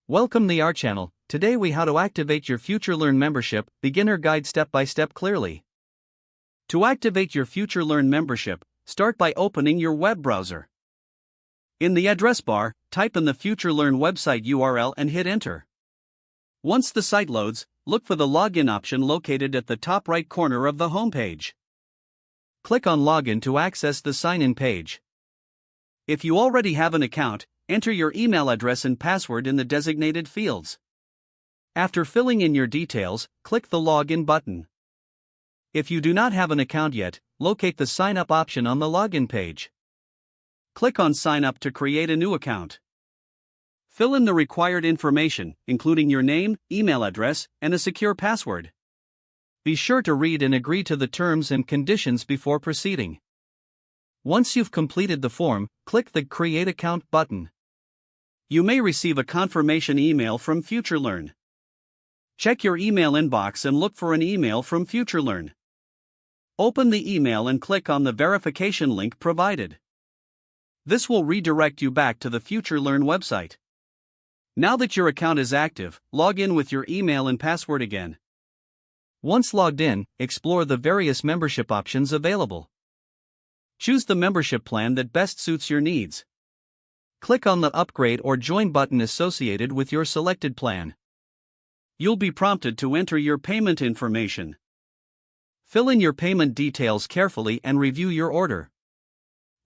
Welcome to our channel. Today we how to activate your FutureLearn membership, beginner guide step by step clearly. To activate your FutureLearn membership, start by opening your web browser. In the address bar, type in the FutureLearn website URL and hit enter. Once the site loads, look for the login option located at the top right corner of the homepage. Click on Login to access the sign-in page. If you already have an account, enter your email address and password in the designated fields. After filling in your details, click the Login button. If you do not have an account yet, locate the Sign Up option on the login page. Click on Sign Up to create a new account. Fill in the required information, including your name, email address, and a secure password. Be sure to read and agree to the terms and conditions before proceeding. Once you've completed the form, click the Create Account button. You may receive a confirmation email from FutureLearn. Check your email inbox and look for an email from FutureLearn. Open the email and click on the verification link provided. This will redirect you back to the FutureLearn website. Now that your account is active, log in with your email and password again. Once logged in, explore the various membership options available. Choose the membership plan that best suits your needs. Click on the Upgrade or Join button associated with your selected plan. You'll be prompted to enter your payment information. Fill in your payment details carefully and review your order.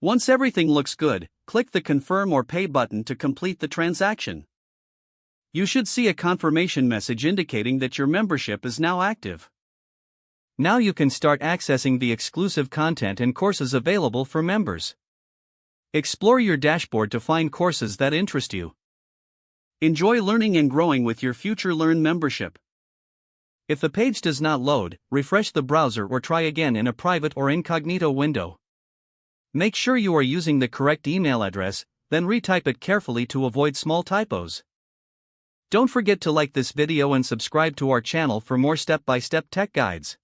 Once everything looks good, click the Confirm or Pay button to complete the transaction. You should see a confirmation message indicating that your membership is now active. Now you can start accessing the exclusive content and courses available for members. Explore your dashboard to find courses that interest you. Enjoy learning and growing with your FutureLearn membership. If the page does not load, refresh the browser or try again in a private or incognito window. Make sure you are using the correct email address, then retype it carefully to avoid small typos. Don't forget to like this video and subscribe to our channel for more step-by-step tech guides.